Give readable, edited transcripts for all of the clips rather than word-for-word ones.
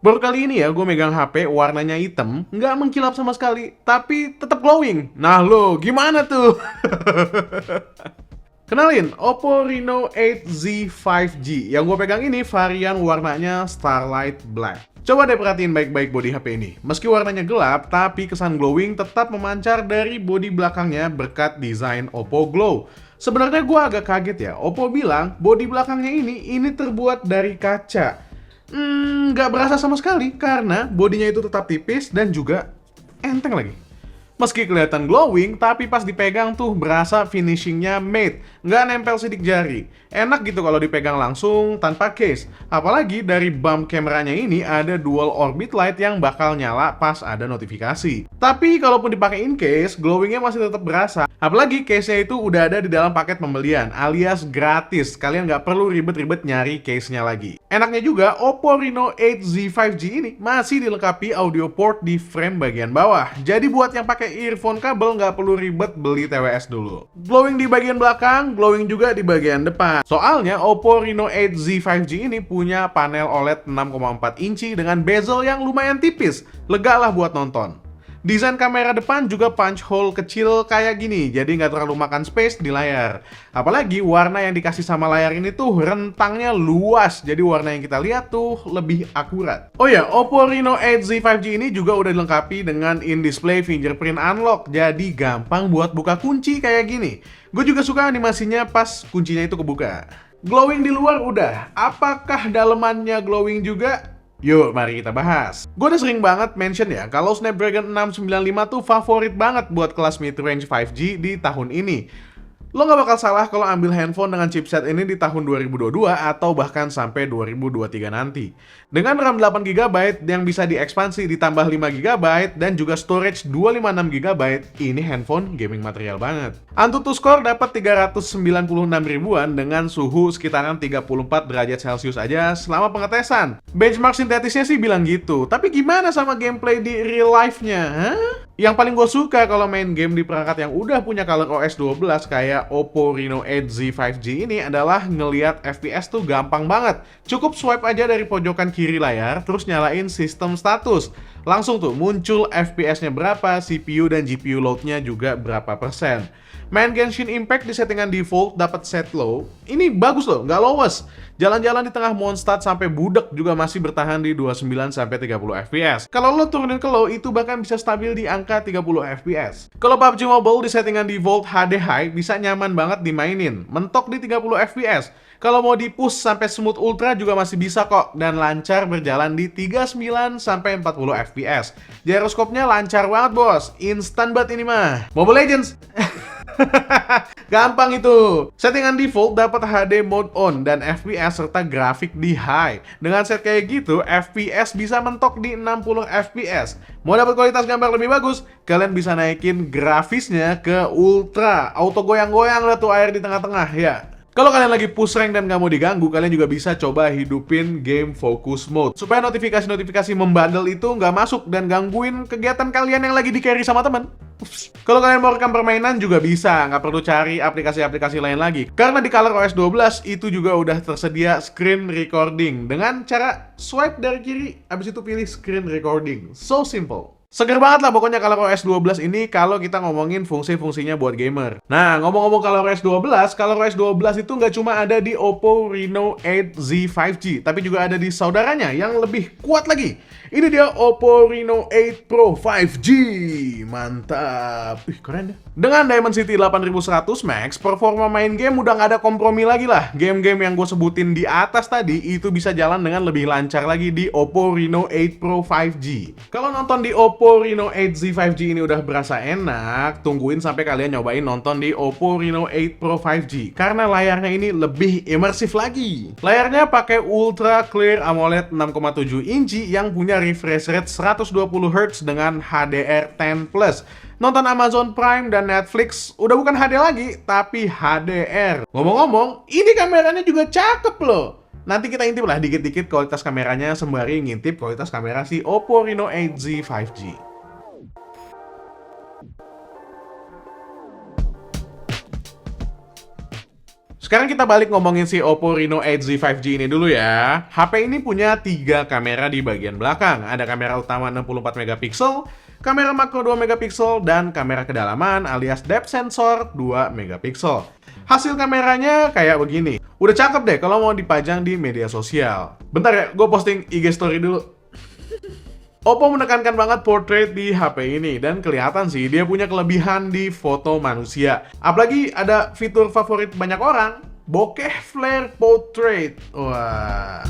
Baru kali ini ya gue megang HP warnanya hitam, nggak mengkilap sama sekali, tapi tetap glowing. Nah lo, gimana tuh? Kenalin, Oppo Reno 8Z 5G. Yang gue pegang ini varian warnanya Starlight Black. Coba deh perhatiin baik-baik bodi HP ini. Meski warnanya gelap, tapi kesan glowing tetap memancar dari bodi belakangnya berkat desain Oppo Glow. Sebenarnya gue agak kaget ya, Oppo bilang bodi belakangnya ini terbuat dari kaca. Nggak berasa sama sekali karena bodinya itu tetap tipis dan juga enteng lagi. Meski kelihatan glowing, tapi pas dipegang tuh berasa finishingnya matte, nggak nempel sidik jari. Enak gitu kalau dipegang langsung tanpa case. Apalagi dari bump kameranya ini ada dual orbit light yang bakal nyala pas ada notifikasi. Tapi kalaupun dipakai in case, glowingnya masih tetap berasa. Apalagi case-nya itu udah ada di dalam paket pembelian, alias gratis. Kalian nggak perlu ribet-ribet nyari case-nya lagi. Enaknya juga, Oppo Reno 8Z 5G ini masih dilengkapi audio port di frame bagian bawah. Jadi buat yang pakai earphone kabel nggak perlu ribet beli TWS dulu. Glowing di bagian belakang, glowing juga di bagian depan. Soalnya Oppo Reno 8Z 5G ini punya panel OLED 6,4 inci dengan bezel yang lumayan tipis. Lega lah buat nonton. Desain kamera depan juga punch hole kecil kayak gini, jadi nggak terlalu makan space di layar. Apalagi warna yang dikasih sama layar ini tuh rentangnya luas, jadi warna yang kita lihat tuh lebih akurat. Oh ya, Oppo Reno 8Z 5G ini juga udah dilengkapi dengan in-display fingerprint unlock, jadi gampang buat buka kunci kayak gini. Gue juga suka animasinya pas kuncinya itu kebuka. Glowing di luar udah, apakah dalemannya glowing juga? Yuk, mari kita bahas. Gue udah sering banget mention ya, kalau Snapdragon 695 tuh favorit banget buat kelas mid-range 5G di tahun ini. Lo nggak bakal salah kalau ambil handphone dengan chipset ini di tahun 2022 atau bahkan sampai 2023 nanti. Dengan RAM 8GB yang bisa diekspansi ditambah 5GB dan juga storage 256GB, ini handphone gaming material banget. Antutu Score dapat 396 ribuan dengan suhu sekitaran 34 derajat Celcius aja selama pengetesan. Benchmark sintetisnya sih bilang gitu, tapi gimana sama gameplay di real life-nya? Hah? Yang paling gue suka kalau main game di perangkat yang udah punya ColorOS 12 kayak Oppo Reno 8Z 5G ini adalah ngeliat FPS tuh gampang banget. Cukup swipe aja dari pojokan kiri layar, terus nyalain sistem status. Langsung tuh muncul FPS-nya berapa, CPU dan GPU load-nya juga berapa persen. Main Genshin Impact di settingan default dapat set low. Ini bagus loh, nggak lowes. Jalan-jalan di tengah Mondstadt sampai budek juga masih bertahan di 29 sampai 30 FPS. Kalau lo turunin ke low, itu bahkan bisa stabil di angka 30 FPS. Kalau PUBG Mobile di settingan default HD High bisa nyaman banget dimainin, mentok di 30 FPS. Kalau mau di push sampai smooth ultra juga masih bisa kok, dan lancar berjalan di 39 sampai 40 FPS. Gyroskopnya lancar banget bos, instan banget ini mah. Mobile Legends. Gampang itu. Settingan default dapat HD mode on dan FPS serta grafik di high. Dengan set kayak gitu, FPS bisa mentok di 60 FPS. Mau dapat kualitas gambar lebih bagus, kalian bisa naikin grafisnya ke ultra. Auto goyang-goyang lah tuh air di tengah-tengah ya. Kalau kalian lagi push rank dan nggak mau diganggu, kalian juga bisa coba hidupin game focus mode supaya notifikasi-notifikasi membandel itu nggak masuk dan gangguin kegiatan kalian yang lagi di carry sama temen. Kalau kalian mau rekam permainan juga bisa, nggak perlu cari aplikasi-aplikasi lain lagi. Karena di ColorOS 12 itu juga udah tersedia screen recording dengan cara swipe dari kiri, abis itu pilih screen recording. So simple. Seger banget lah pokoknya ColorOS 12 ini kalau kita ngomongin fungsi-fungsinya buat gamer. Nah, ngomong-ngomong ColorOS 12 itu nggak cuma ada di Oppo Reno 8Z 5G, tapi juga ada di saudaranya yang lebih kuat lagi. Ini dia Oppo Reno 8 Pro 5G. Mantap. Keren deh. Dengan Dimensity 8100 Max, performa main game udah nggak ada kompromi lagi lah. Game-game yang gue sebutin di atas tadi itu bisa jalan dengan lebih lancar lagi di Oppo Reno 8 Pro 5G. Kalau nonton di Oppo Reno 8Z 5G ini udah berasa enak, tungguin sampai kalian nyobain nonton di Oppo Reno 8 Pro 5G karena layarnya ini lebih imersif lagi. Layarnya pakai Ultra Clear AMOLED 6,7 inci yang punya refresh rate 120Hz dengan HDR10+. Nonton Amazon Prime dan Netflix udah bukan HD lagi, tapi HDR. Ngomong-ngomong, ini kameranya juga cakep loh. Nanti kita intip lah dikit-dikit kualitas kameranya sembari ngintip kualitas kamera si Oppo Reno 8Z 5G. Sekarang kita balik ngomongin si Oppo Reno 8Z 5G ini dulu ya. HP ini punya 3 kamera di bagian belakang. Ada kamera utama 64 megapiksel, kamera makro 2 megapiksel, dan kamera kedalaman alias depth sensor 2 megapiksel. Hasil kameranya kayak begini. Udah cakep deh kalau mau dipajang di media sosial. Bentar ya, gue posting IG story dulu. Oppo menekankan banget portrait di HP ini dan kelihatan sih dia punya kelebihan di foto manusia. Apalagi ada fitur favorit banyak orang, bokeh flare portrait. Wah.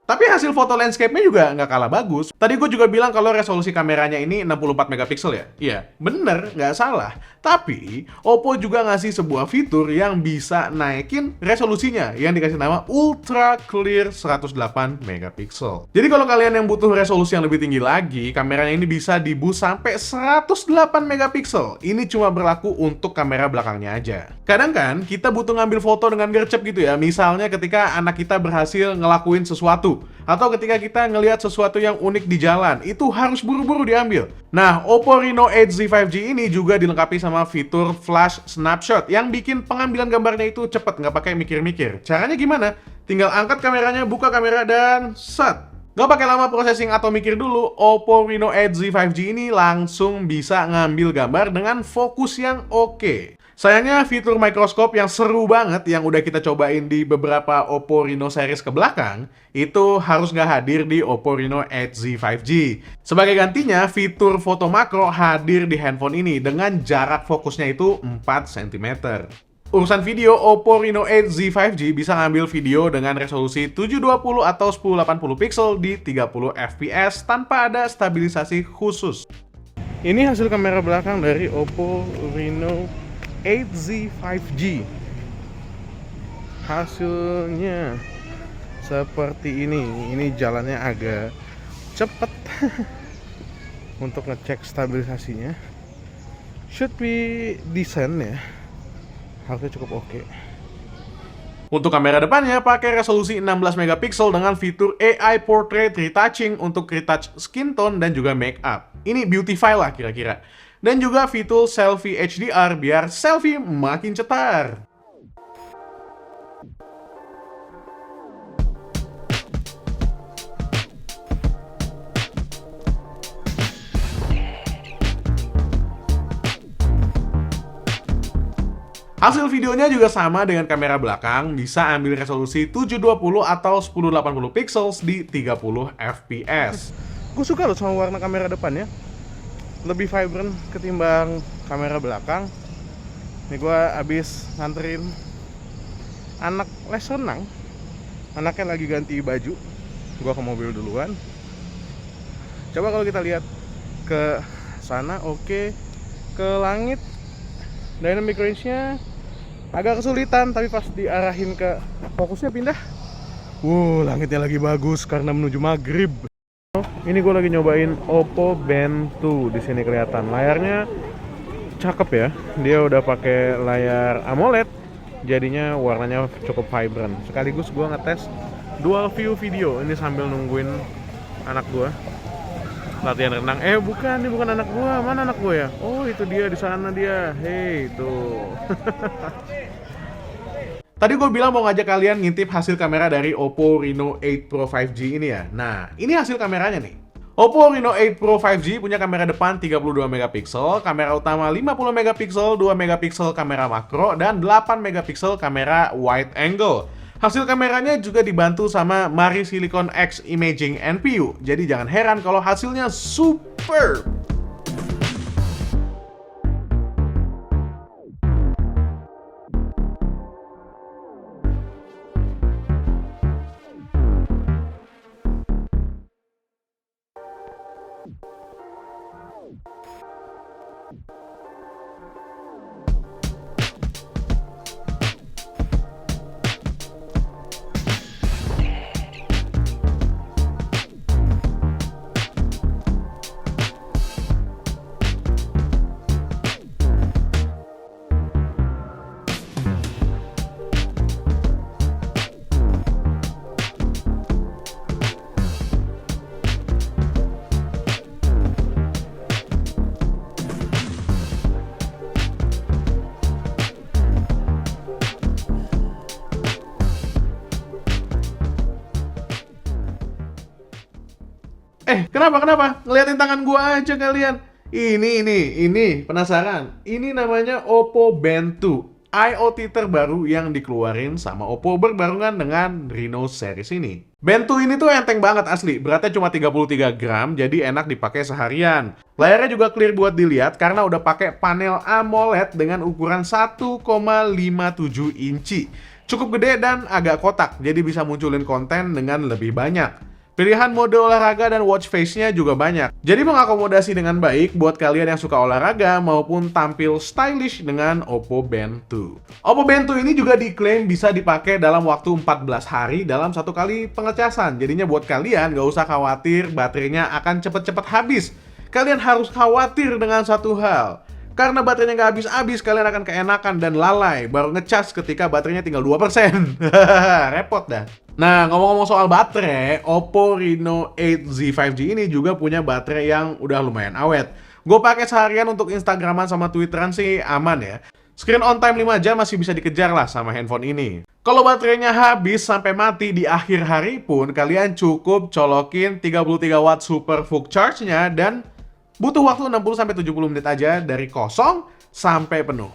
Tapi hasil foto landscape-nya juga nggak kalah bagus. Tadi gue juga bilang kalau resolusi kameranya ini 64 megapiksel ya? Iya, bener, nggak salah. Tapi, Oppo juga ngasih sebuah fitur yang bisa naikin resolusinya yang dikasih nama Ultra Clear 108 megapiksel. Jadi kalau kalian yang butuh resolusi yang lebih tinggi lagi, kameranya ini bisa di-boost sampai 108 megapiksel. Ini cuma berlaku untuk kamera belakangnya aja. Kadang kan, kita butuh ngambil foto dengan gercep gitu ya. Misalnya ketika anak kita berhasil ngelakuin sesuatu, atau ketika kita ngelihat sesuatu yang unik di jalan, itu harus buru-buru diambil. Nah, Oppo Reno 8Z 5G ini juga dilengkapi sama fitur flash snapshot yang bikin pengambilan gambarnya itu cepet, nggak pakai mikir-mikir. Caranya gimana? Tinggal angkat kameranya, buka kamera, dan set. Nggak pakai lama processing atau mikir dulu, Oppo Reno 8Z 5G ini langsung bisa ngambil gambar dengan fokus yang oke. Sayangnya fitur microscope yang seru banget yang udah kita cobain di beberapa Oppo Reno series ke belakang itu harus nggak hadir di Oppo Reno 8Z 5G. Sebagai gantinya, fitur foto makro hadir di handphone ini dengan jarak fokusnya itu 4 cm. Urusan video, Oppo Reno 8Z 5G bisa ngambil video dengan resolusi 720 atau 1080 pixel di 30 fps tanpa ada stabilisasi khusus. Ini hasil kamera belakang dari Oppo Reno 8Z 5G. Hasilnya seperti ini. Ini jalannya agak cepet untuk ngecek stabilisasinya. Should be decent ya. Harusnya cukup oke. Untuk kamera depannya pakai resolusi 16 megapiksel dengan fitur AI Portrait Retouching untuk retouch skin tone dan juga make up. Ini beautify lah kira-kira. Dan juga fitur selfie HDR biar selfie makin cetar. Hasil videonya juga sama dengan kamera belakang, bisa ambil resolusi 720 atau 1080 pixels di 30 fps. Gue suka loh sama warna kamera depannya. Lebih vibrant ketimbang kamera belakang. Ini gue abis nganterin anak les renang. Anaknya lagi ganti baju. Gue ke mobil duluan. Coba kalau kita lihat ke sana, oke. Ke langit, dynamic range-nya agak kesulitan, tapi pas diarahin ke fokusnya pindah. Langitnya lagi bagus karena menuju maghrib. Ini gue lagi nyobain Oppo Band 2. Di sini kelihatan layarnya cakep ya. Dia udah pakai layar AMOLED, jadinya warnanya cukup vibrant. Sekaligus gue ngetes dual view video ini sambil nungguin anak gue latihan renang. Bukan, ini bukan anak gue. Mana anak gue ya? Oh, itu dia di sana dia. Hei, tuh. Tadi gue bilang mau ngajak kalian ngintip hasil kamera dari Oppo Reno 8 Pro 5G ini ya. Nah, ini hasil kameranya nih. Oppo Reno 8 Pro 5G punya kamera depan 32 megapiksel, kamera utama 50 megapiksel, 2 megapiksel kamera makro, dan 8 megapiksel kamera wide angle. Hasil kameranya juga dibantu sama Mari Silicon X Imaging NPU. Jadi jangan heran kalau hasilnya superb. Kenapa? Ngeliatin tangan gua aja kalian. Ini, penasaran? Ini namanya Oppo Band 2. IoT terbaru yang dikeluarin sama Oppo berbarengan dengan Reno series ini. Band 2 ini tuh enteng banget asli, beratnya cuma 33 gram, jadi enak dipakai seharian. Layarnya juga clear buat dilihat karena udah pakai panel AMOLED dengan ukuran 1,57 inci. Cukup gede dan agak kotak, jadi bisa munculin konten dengan lebih banyak. Pilihan mode olahraga dan watch face-nya juga banyak. Jadi mengakomodasi dengan baik buat kalian yang suka olahraga maupun tampil stylish dengan Oppo Band 2. Oppo Band 2 ini juga diklaim bisa dipakai dalam waktu 14 hari dalam satu kali pengecasan. Jadinya buat kalian gak usah khawatir baterainya akan cepet-cepet habis. Kalian harus khawatir dengan satu hal. Karena baterainya nggak habis-habis, kalian akan keenakan dan lalai baru ngecas ketika baterainya tinggal 2%. Repot dah. Nah, ngomong-ngomong soal baterai, Oppo Reno 8Z 5G ini juga punya baterai yang udah lumayan awet. Gue pakai seharian untuk Instagraman sama Twitteran sih aman ya. Screen on time 5 jam masih bisa dikejar lah sama handphone ini. Kalau baterainya habis sampai mati di akhir hari pun, kalian cukup colokin 33 watt super VOOC charge-nya dan butuh waktu 60-70 menit aja dari kosong sampai penuh.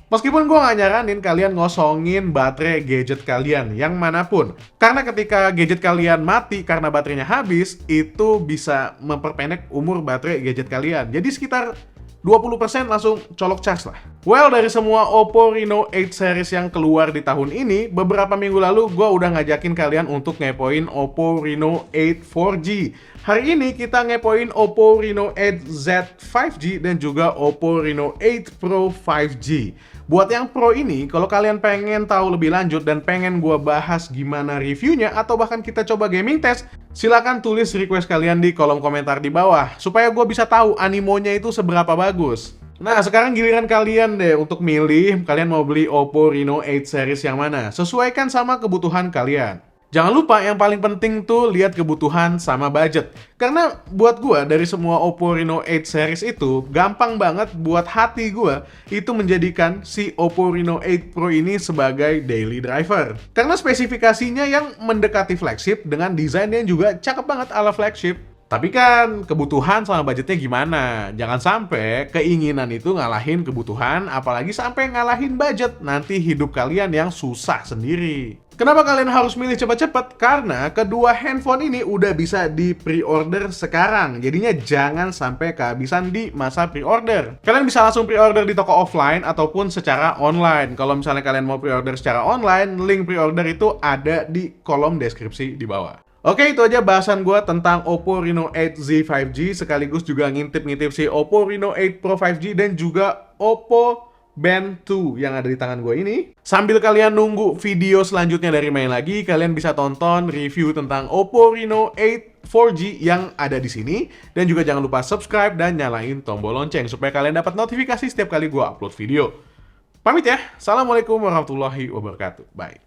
Meskipun gue gak nyaranin kalian ngosongin baterai gadget kalian yang manapun. Karena ketika gadget kalian mati karena baterainya habis, itu bisa memperpendek umur baterai gadget kalian. Jadi sekitar 20% langsung colok charge lah. Well, dari semua Oppo Reno 8 series yang keluar di tahun ini, beberapa minggu lalu gue udah ngajakin kalian untuk ngepoin Oppo Reno 8 4G. Hari ini kita ngepoin Oppo Reno 8Z 5G dan juga Oppo Reno 8 Pro 5G. Buat yang Pro ini, kalau kalian pengen tahu lebih lanjut dan pengen gue bahas gimana reviewnya atau bahkan kita coba gaming test, silakan tulis request kalian di kolom komentar di bawah supaya gue bisa tahu animonya itu seberapa bagus. Nah, sekarang giliran kalian deh untuk milih kalian mau beli Oppo Reno 8 series yang mana. Sesuaikan sama kebutuhan kalian. Jangan lupa yang paling penting tuh lihat kebutuhan sama budget. Karena buat gua dari semua Oppo Reno 8 series itu gampang banget buat hati gua itu menjadikan si Oppo Reno 8 Pro ini sebagai daily driver. Karena spesifikasinya yang mendekati flagship dengan desain yang juga cakep banget ala flagship. Tapi kan kebutuhan sama budgetnya gimana? Jangan sampai keinginan itu ngalahin kebutuhan, apalagi sampai ngalahin budget. Nanti hidup kalian yang susah sendiri. Kenapa kalian harus milih cepat-cepat? Karena kedua handphone ini udah bisa di pre-order sekarang. Jadinya jangan sampai kehabisan di masa pre-order. Kalian bisa langsung pre-order di toko offline ataupun secara online. Kalau misalnya kalian mau pre-order secara online, link pre-order itu ada di kolom deskripsi di bawah. Oke, itu aja bahasan gue tentang Oppo Reno 8Z 5G, sekaligus juga ngintip-ngintip si Oppo Reno 8 Pro 5G dan juga Oppo Band 2 yang ada di tangan gue ini. Sambil kalian nunggu video selanjutnya dari main lagi, kalian bisa tonton review tentang Oppo Reno 8 4G yang ada di sini. Dan juga jangan lupa subscribe dan nyalain tombol lonceng supaya kalian dapat notifikasi setiap kali gue upload video. Pamit ya, Assalamualaikum warahmatullahi wabarakatuh. Bye.